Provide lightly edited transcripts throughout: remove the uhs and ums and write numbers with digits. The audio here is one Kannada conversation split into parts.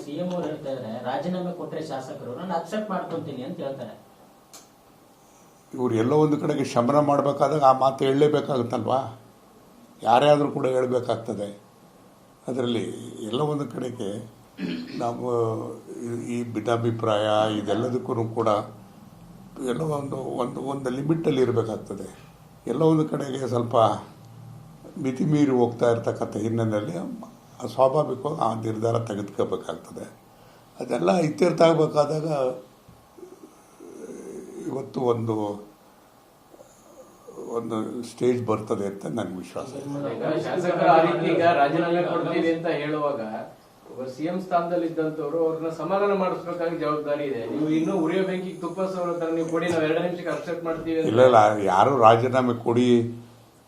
ಸಿಎಂ ಅವರು ಹೇಳ್ತಾ ಇದ್ದಾರೆ, ರಾಜೀನಾಮೆ ಕೊಟ್ಟರೆ ಶಾಸಕರು ನಾನು ಅಕ್ಸೆಪ್ಟ್ ಮಾಡ್ಕೊಂತೀನಿ ಅಂತ ಹೇಳ್ತಾರೆ. ಇವ್ರು ಎಲ್ಲೋ ಒಂದು ಕಡೆಗೆ ಶಮನ ಮಾಡಬೇಕಾದಾಗ ಆ ಮಾತು ಹೇಳಲೇಬೇಕಾಗುತ್ತಲ್ವಾ? ಯಾರೇ ಆದರೂ ಕೂಡ ಹೇಳಬೇಕಾಗ್ತದೆ. ಅದರಲ್ಲಿ ಎಲ್ಲ ಒಂದು ಕಡೆಗೆ ನಾವು ಈ ಭಿನ್ನಾಭಿಪ್ರಾಯ ಇದೆಲ್ಲದಕ್ಕೂ ಕೂಡ ಎಲ್ಲೋ ಒಂದು ಲಿಮಿಟಲ್ಲಿ ಇರಬೇಕಾಗ್ತದೆ. ಎಲ್ಲ ಒಂದು ಕಡೆಗೆ ಸ್ವಲ್ಪ ಮಿತಿ ಮೀರಿ ಹೋಗ್ತಾ ಇರ್ತಕ್ಕಂಥ ಹಿನ್ನೆಲೆಯಲ್ಲಿ ಸ್ವಾಭಾವಿಕವಾಗಿ ಆ ನಿರ್ಧಾರ ತೆಗೆದುಕೋಬೇಕಾಗ್ತದೆ. ಅದೆಲ್ಲ ಇತ್ಯರ್ಥ ಆಗಬೇಕಾದಾಗ ಇವತ್ತು ಒಂದು ಸ್ಟೇಜ್ ಬರ್ತದೆ ಅಂತ ನನ್ನ ವಿಶ್ವಾಸ. ಶಾಸಕರು ಆ ರೀತಿ ಈಗ ರಾಜೀನಾಮೆ ಕೊಡ್ತೀವಿ ಅಂತ ಹೇಳುವಾಗ ಸಿಎಂ ಸ್ಥಾನದಲ್ಲಿ ಇದ್ದಂತವ್ರು ಅವ್ರನ್ನ ಸಮಾಧಾನ ಮಾಡಿಸ್ಬೇಕಾಗಿ ಜವಾಬ್ದಾರಿ ಇದೆ. ನೀವು ಇನ್ನೂ ಉರಿಯೋ ಬೆಂಕಿಗೆ ತುಪ್ಪ ಸವರ ನೀವು ಕೊಡಿ, ನಾವು 2 ನಿಮಿಷಕ್ಕೆ ಅಕ್ಸೆಪ್ಟ್ ಮಾಡ್ತೀವಿ. ಇಲ್ಲ, ಯಾರು ರಾಜೀನಾಮೆ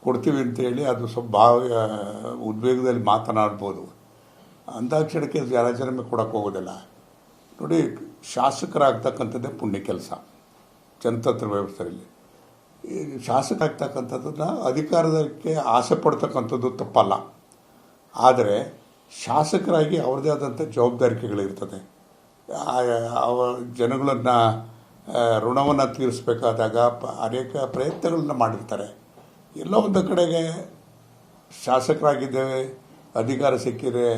ಕೊಡ್ತೀವಿ ಅಂತೇಳಿ ಅದು ಸ್ವಲ್ಪ ಉದ್ವೇಗದಲ್ಲಿ ಮಾತನಾಡ್ಬೋದು. ಅಂದಾಕ್ಷಣಕ್ಕೆ ರಾಜೀನಾಮೆ ಕೊಡೋಕ್ಕೆ ಹೋಗೋದಿಲ್ಲ. ನೋಡಿ, ಶಾಸಕರಾಗ್ತಕ್ಕಂಥದ್ದೇ ಪುಣ್ಯ ಕೆಲಸ ಜನತಂತ್ರ ವ್ಯವಸ್ಥೆಯಲ್ಲಿ. ಶಾಸಕರಾಗ್ತಕ್ಕಂಥದ್ದನ್ನು ಅಧಿಕಾರಕ್ಕೆ ಆಸೆ ಪಡ್ತಕ್ಕಂಥದ್ದು ತಪ್ಪಲ್ಲ. ಆದರೆ ಶಾಸಕರಾಗಿ ಅವ್ರದ್ದೇ ಆದಂಥ ಜವಾಬ್ದಾರಿಕೆಗಳಿರ್ತದೆ. ಜನಗಳನ್ನು ಋಣವನ್ನು ತೀರಿಸಬೇಕಾದಾಗ ಅನೇಕ ಪ್ರಯತ್ನಗಳನ್ನ ಮಾಡಿರ್ತಾರೆ. ಎಲ್ಲ ಒಂದು ಕಡೆಗೆ ಶಾಸಕರಾಗಿದ್ದೇವೆ, ಅಧಿಕಾರ ಸಿಕ್ಕಿದೆ,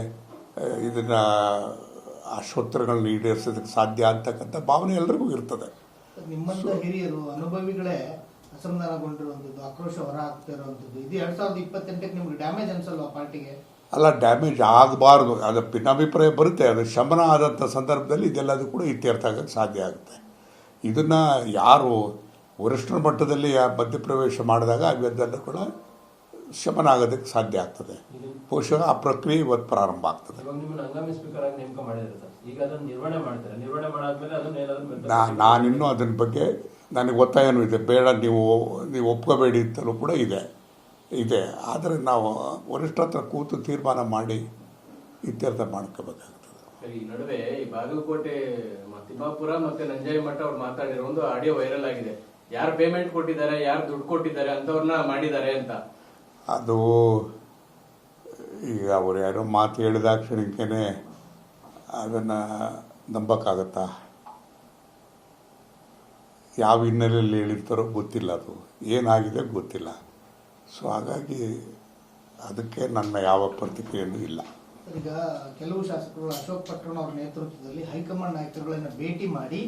ಇದನ್ನು ಆಶೋತ್ತರಗಳನ್ನ ಈಡೇರಿಸೋದಕ್ಕೆ ಸಾಧ್ಯ ಅಂತಕ್ಕಂಥ ಭಾವನೆ ಎಲ್ಲರಿಗೂ ಇರ್ತದೆ. ನಿಮ್ಮಂಥ ಹಿರಿಯರು ಅನುಭವಿಗಳೇ ಅಸಮಾಧಾನಗೊಂಡಿರುವಂಥದ್ದು, ಆಕ್ರೋಶ ಹೊರ ಹಾಕ್ತಾ ಇರುವಂಥದ್ದು, ಇದು 2028ಕ್ಕೆ ನಿಮ್ಗೆ ಡ್ಯಾಮೇಜ್ ಅನ್ಸಲ್ವಾ ಪಾರ್ಟಿಗೆ? ಅಲ್ಲ, ಡ್ಯಾಮೇಜ್ ಆಗಬಾರ್ದು. ಅದು ಭಿನ್ನಾಭಿಪ್ರಾಯ ಬರುತ್ತೆ. ಅದು ಶಮನ ಆದಂಥ ಸಂದರ್ಭದಲ್ಲಿ ಇದೆಲ್ಲದೂ ಕೂಡ ಇತ್ಯರ್ಥ ಆಗೋಕ್ಕೆ ಸಾಧ್ಯ ಆಗುತ್ತೆ. ಇದನ್ನು ಯಾರು ವರಿಷ್ಠರ ಮಟ್ಟದಲ್ಲಿ ಮಧ್ಯಪ್ರವೇಶ ಮಾಡಿದಾಗ ಅವೆಲ್ಲ ಕೂಡ ಶಮನ ಆಗೋದಕ್ಕೆ ಸಾಧ್ಯ ಆಗ್ತದೆ. ಬಹುಶಃ ಆ ಪ್ರಕ್ರಿಯೆ ಇವತ್ತು ಪ್ರಾರಂಭ ಆಗ್ತದೆ. ನಾನಿನ್ನೂ ಅದನ್ನ ಬಗ್ಗೆ ನನಗೆ ಒತ್ತಾಯನೂ ಇದೆ, ಬೇಡ ನೀವು ಒಪ್ಕೋಬೇಡಿ ಅಂತಲೂ ಕೂಡ ಇದೆ. ಆದರೆ ನಾವು ವರಿಷ್ಠರ ಹತ್ರ ಕೂತು ತೀರ್ಮಾನ ಮಾಡಿ ಇತ್ಯರ್ಥ ಮಾಡ್ಕೋಬೇಕಾಗ್ತದೆ. ಈ ನಡುವೆ ಈ ಬಾಗಲಕೋಟೆ ತಿಮ್ಮಾಪುರ ಮತ್ತೆ ನಂಜಾಯಿ ಮಠ ಅವ್ರು ಮಾತಾಡಿರೋ ಒಂದು ಆಡಿಯೋ ವೈರಲ್ ಆಗಿದೆ. ಯಾರು ಪೇಮೆಂಟ್ ಕೊಟ್ಟಿದ್ದಾರೆ, ಯಾರು ದುಡ್ಡು ಕೊಟ್ಟಿದ್ದಾರೆ ಅಂತವ್ರನ್ನ ಮಾಡಿದ್ದಾರೆ ಅಂತ. ಅದು ಈಗ ಅವ್ರು ಯಾರೋ ಮಾತು ಹೇಳಿದಾಕ್ಷಣಕ್ಕೇ ಅದನ್ನು ನಂಬಕ್ಕಾಗತ್ತಾ? ಯಾವ ಹಿನ್ನೆಲೆಯಲ್ಲಿ ಹೇಳಿರ್ತಾರೋ ಗೊತ್ತಿಲ್ಲ, ಅದು ಏನಾಗಿದೆ ಗೊತ್ತಿಲ್ಲ. ಸೊ ಹಾಗಾಗಿ ಅದಕ್ಕೆ ನನ್ನ ಯಾವ ಪ್ರತಿಕ್ರಿಯೆಯೂ ಇಲ್ಲ. ಈಗ ಕೆಲವು ಶಾಸಕರು ಅಶೋಕ್ ಪಟ್ಟಣ ಅವರ ನೇತೃತ್ವದಲ್ಲಿ ಹೈಕಮಾಂಡ್ ನಾಯಕರುಗಳನ್ನ ಭೇಟಿ ಮಾಡಿ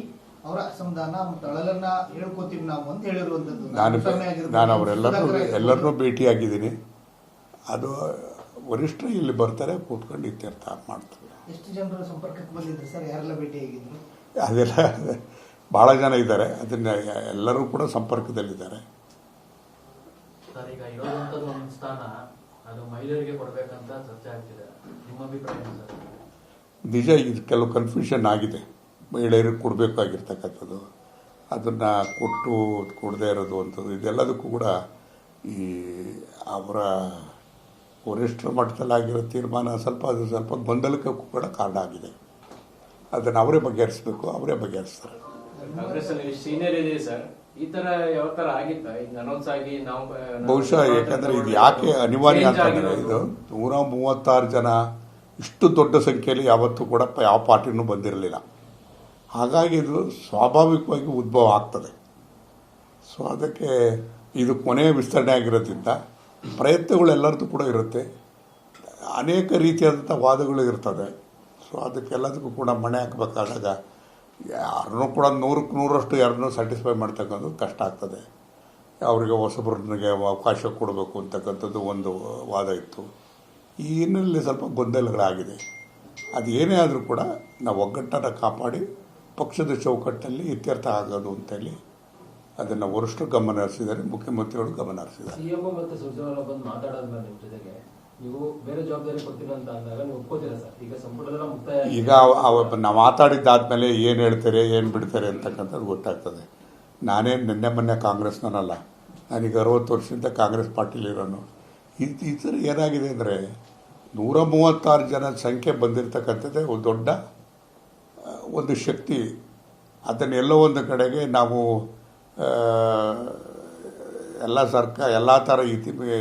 ಅವರ ಅಸಮಾಧಾನ ಮತ್ತು ಅಳಲನ್ನ ಹೇಳ್ಕೋತೀವಿ ನಾವು ಅಂತ ಹೇಳಿರುವಂಥದ್ದು. ನಾನು ಅವರೆಲ್ಲರನ್ನೂ ಭೇಟಿಯಾಗಿದ್ದೀನಿ. ಅದು ವರಿಷ್ಠರು ಇಲ್ಲಿ ಬರ್ತಾರೆ, ಕೂತ್ಕೊಂಡು ಇತ್ಯರ್ಥ ಮಾಡ್ತಾರೆ. ಎಷ್ಟು ಜನರ ಸಂಪರ್ಕಕ್ಕೆ ಬಂದಿದ್ರು ಸರ್? ಯಾರೆಲ್ಲ ಭೇಟಿಯಾಗಿದ್ರು? ಅದೆಲ್ಲ ಭಾಳ ಜನ ಇದ್ದಾರೆ. ಅದನ್ನ ಎಲ್ಲರೂ ಕೂಡ ಸಂಪರ್ಕದಲ್ಲಿದ್ದಾರೆ. ಸರ್, ಈಗ ಇರೋದಂಥದ್ದು ಒಂದು ಸ್ಥಾನ ಅದು ಮಹಿಳೆಯರಿಗೆ ಕೊಡಬೇಕಂತ ಚರ್ಚೆ ಆಗ್ತಿದೆ. ನಿಮ್ಮ ಅಭಿಪ್ರಾಯ ಸರ್? ನಿಜ, ಇದು ಕೆಲವು ಕನ್ಫ್ಯೂಷನ್ ಆಗಿದೆ. ಮಹಿಳೆಯರಿಗೆ ಕೊಡಬೇಕಾಗಿರ್ತಕ್ಕಂಥದ್ದು, ಅದನ್ನು ಕೊಡದೇ ಇರೋದು ಅಂಥದ್ದು, ಇದೆಲ್ಲದಕ್ಕೂ ಕೂಡ ಈ ಅವರ ವರಿಷ್ಠರ ಮಟ್ಟದಲ್ಲಾಗಿರೋ ತೀರ್ಮಾನ ಸ್ವಲ್ಪ ಗೊಂದಲಕ್ಕೂ ಕೂಡ ಕಾರಣ ಆಗಿದೆ. ಅದನ್ನು ಅವರೇ ಬಗೆಹರಿಸಬೇಕು, ಅವರೇ ಬಗೆಹರಿಸ್ತಾರೆ. ಕಾಂಗ್ರೆಸ್ ಅಲ್ಲಿ ಸೀನಿಯರ್ ಇದೆ ಸರ್, ಈ ತರ ಯಾವ ತರ ಆಗಿತ್ತ ಅನೌನ್ಸ್ ಆಗಿ ನಾವು ಬಹುಶಃ ಯಾಕಂದ್ರೆ ಇದು ಯಾಕೆ ಅನಿವಾರ್ಯ ಅಂತಂದ್ರೆ, ಇದು 136 ಜನ ಇಷ್ಟು ದೊಡ್ಡ ಸಂಖ್ಯೆಯಲ್ಲಿ ಯಾವತ್ತೂ ಕೂಡ ಯಾವ ಪಾರ್ಟಿನೂ ಬಂದಿರಲಿಲ್ಲ. ಹಾಗಾಗಿ ಇದು ಸ್ವಾಭಾವಿಕವಾಗಿ ಉದ್ಭವ ಆಗ್ತದೆ. ಸೊ ಅದಕ್ಕೆ ಇದು ಕೊನೆಯ ವಿಸ್ತರಣೆ ಆಗಿರೋದ್ರಿಂದ ಪ್ರಯತ್ನಗಳೆಲ್ಲರದ್ದು ಕೂಡ ಇರುತ್ತೆ. ಅನೇಕ ರೀತಿಯಾದಂಥ ವಾದಗಳು ಇರ್ತದೆ. ಸೊ ಅದಕ್ಕೆಲ್ಲದಕ್ಕೂ ಕೂಡ ಮಣೆ ಹಾಕಬೇಕಾದಾಗ ಯಾರನ್ನೂ ಕೂಡ 100ಕ್ಕೆ 100ರಷ್ಟು ಯಾರನ್ನೂ ಸ್ಯಾಟಿಸ್ಫೈ ಮಾಡ್ತಕ್ಕಂಥದ್ದು ಕಷ್ಟ ಆಗ್ತದೆ. ಅವರಿಗೆ ಹೊಸಬರಿಗೆ ಅವಕಾಶ ಕೊಡಬೇಕು ಅಂತಕ್ಕಂಥದ್ದು ಒಂದು ವಾದ ಇತ್ತು. ಈ ಹಿನ್ನೆಲೆಯಲ್ಲಿ ಸ್ವಲ್ಪ ಗೊಂದಲಗಳಾಗಿದೆ. ಅದು ಏನೇ ಆದರೂ ಕೂಡ ನಾವು ಒಗ್ಗಟ್ಟನ್ನು ಕಾಪಾಡಿ ಪಕ್ಷದ ಚೌಕಟ್ಟಲ್ಲಿ ಇತ್ಯರ್ಥ ಆಗೋದು ಅಂತೇಳಿ ಅದನ್ನು ವರಿಷ್ಠರು ಗಮನ ಹರಿಸಿದ್ದಾರೆ, ಮುಖ್ಯಮಂತ್ರಿಗಳು ಗಮನ ಹರಿಸಿದ್ದಾರೆ. ಸಿಎಂ ಮತ್ತು ಸುರ್ಜೇವಾಲಾ ಬಂದು ಮಾತಾಡೋದ್ಮೇಲೆ ನಿಮ್ಮ ಜೊತೆಗೆ ನೀವು ಬೇರೆ ಜವಾಬ್ದಾರಿ ಕೊಡ್ತೀರ ಅಂತ ಅಂದಾಗ ನೀವು ಒಪ್ಕೋತೀರಾ ಸರ್? ಈಗ ಸಂಪುಟದೆಲ್ಲ ಮುಕ್ತಾಯ, ಈಗ ನಾವು ಮಾತಾಡಿದ್ದಾದ್ಮೇಲೆ ಏನು ಹೇಳ್ತಾರೆ ಏನು ಬಿಡ್ತಾರೆ ಅಂತಕ್ಕಂಥದ್ದು ಗೊತ್ತಾಗ್ತದೆ. ನಾನೇನು ನಿನ್ನೆ ಮೊನ್ನೆ ಕಾಂಗ್ರೆಸ್ನಲ್ಲ, ನಾನೀಗ 60 ವರ್ಷದಿಂದ ಕಾಂಗ್ರೆಸ್ ಪಾರ್ಟಿಲಿರೋನು. ಈ ಥರ ಏನಾಗಿದೆ ಅಂದರೆ 136 ಜನ ಸಂಖ್ಯೆ ಬಂದಿರತಕ್ಕಂಥದ್ದೇ ಒಂದು ದೊಡ್ಡ ಒಂದು ಶಕ್ತಿ. ಅದನ್ನೆಲ್ಲೋ ಒಂದು ಕಡೆಗೆ ನಾವು ಎಲ್ಲ ಥರ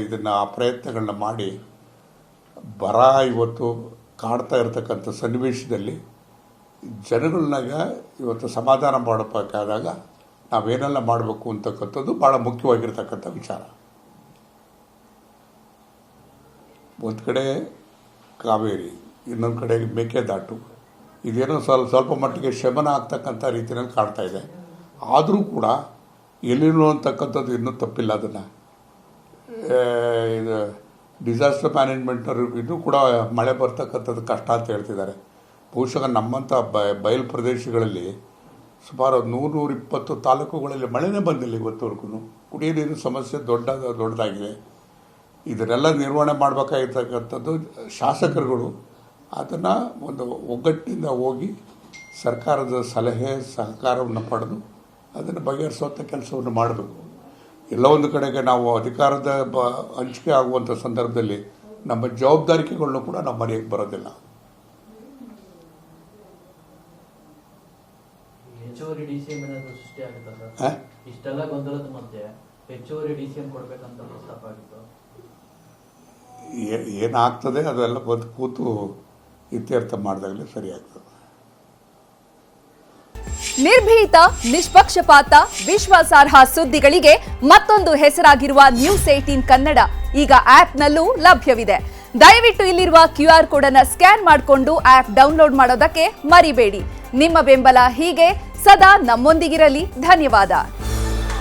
ಇದನ್ನು ಆ ಪ್ರಯತ್ನಗಳನ್ನ ಮಾಡಿ ಇವತ್ತು ಕಾಡ್ತಾ ಇರತಕ್ಕಂಥ ಸನ್ನಿವೇಶದಲ್ಲಿ ಜನಗಳನ್ನಾಗ ಇವತ್ತು ಸಮಾಧಾನ ಮಾಡಬೇಕಾದಾಗ ನಾವೇನೆಲ್ಲ ಮಾಡಬೇಕು ಅಂತಕ್ಕಂಥದ್ದು ಭಾಳ ಮುಖ್ಯವಾಗಿರ್ತಕ್ಕಂಥ ವಿಚಾರ. ಒಂದು ಕಡೆ ಕಾವೇರಿ, ಇನ್ನೊಂದು ಕಡೆ ಮೇಕೆದಾಟು, ಇದೇನೋ ಸ್ವಲ್ಪ ಮಟ್ಟಿಗೆ ಶಮನ ಆಗ್ತಕ್ಕಂಥ ರೀತಿಯಲ್ಲಿ ಕಾಡ್ತಾ ಇದೆ. ಆದರೂ ಕೂಡ ಎಲ್ಲಿನೋ ಅಂತಕ್ಕಂಥದ್ದು ಇನ್ನೂ ತಪ್ಪಿಲ್ಲ. ಅದನ್ನು ಇದು ಡಿಸಾಸ್ಟರ್ ಮ್ಯಾನೇಜ್ಮೆಂಟ್ನವರು ಇನ್ನೂ ಕೂಡ ಮಳೆ ಬರ್ತಕ್ಕಂಥದ್ದು ಕಷ್ಟ ಅಂತ ಹೇಳ್ತಿದ್ದಾರೆ. ಬಹುಶಃ ನಮ್ಮಂಥ ಬಯಲು ಪ್ರದೇಶಗಳಲ್ಲಿ ಸುಮಾರು 120 ತಾಲೂಕುಗಳಲ್ಲಿ ಮಳೆನೇ ಬಂದಿಲ್ಲ ಇವತ್ತವರೆಗೂ. ಕುಡಿಯೋ ನೀರಿನ ಸಮಸ್ಯೆ ದೊಡ್ಡದಾಗಿದೆ. ಇದನ್ನೆಲ್ಲ ನಿರ್ವಹಣೆ ಮಾಡಬೇಕಾಗಿರ್ತಕ್ಕಂಥದ್ದು ಶಾಸಕರುಗಳು ಅದನ್ನು ಒಂದು ಒಗ್ಗಟ್ಟಿನಿಂದ ಹೋಗಿ ಸರ್ಕಾರದ ಸಲಹೆ ಸಹಕಾರವನ್ನು ಪಡೆದು ಅದನ್ನು ಬಗೆಹರಿಸುವಂಥ ಕೆಲಸವನ್ನು ಮಾಡಬೇಕು. ಎಲ್ಲ ಒಂದು ಕಡೆಗೆ ನಾವು ಅಧಿಕಾರದ ಹಂಚಿಕೆ ಆಗುವಂಥ ಸಂದರ್ಭದಲ್ಲಿ ನಮ್ಮ ಜವಾಬ್ದಾರಿಕೆಗಳನ್ನು ಕೂಡ ನಮ್ಮ ಮನೆಗೆ ಬರೋದಿಲ್ಲ. ಹೆಚ್ಚುವರಿ DCM ಏನಾದರೂ ಸೃಷ್ಟಿ ಆಗುತ್ತಾ ಸರ್? ಇಷ್ಟೆಲ್ಲ ಗೊಂದಲದ ಮಧ್ಯೆ ಹೆಚ್ಚುವರಿ DCM ಕೊಡಬೇಕಂತ ಪ್ರಸ್ತಾಪ ಆಗಿತ್ತು. ಏನಾಗ್ತದೆ ಅದೆಲ್ಲ ಬಂದು ಕೂತು ಇತ್ಯರ್ಥ ಮಾಡಿದಾಗಲೇ ಸರಿಯಾಗ್ತದೆ. ನಿರ್ಭೀತ, ನಿಷ್ಪಕ್ಷಪಾತ, ವಿಶ್ವಾಸಾರ್ಹ ಸುದ್ದಿಗಳಿಗೆ ಮತ್ತೊಂದು ಹೆಸರಾಗಿರುವ News18 ಕನ್ನಡ ಈಗ ಆಪ್ನಲ್ಲೂ ಲಭ್ಯವಿದೆ. ದಯವಿಟ್ಟು ಇಲ್ಲಿರುವ QR ಕೋಡ್ ಅನ್ನು ಸ್ಕ್ಯಾನ್ ಮಾಡಿಕೊಂಡು ಆಪ್ ಡೌನ್ಲೋಡ್ ಮಾಡೋದಕ್ಕೆ ಮರಿಬೇಡಿ. ನಿಮ್ಮ ಬೆಂಬಲ ಹೀಗೆ ಸದಾ ನಮ್ಮೊಂದಿಗಿರಲಿ. ಧನ್ಯವಾದ.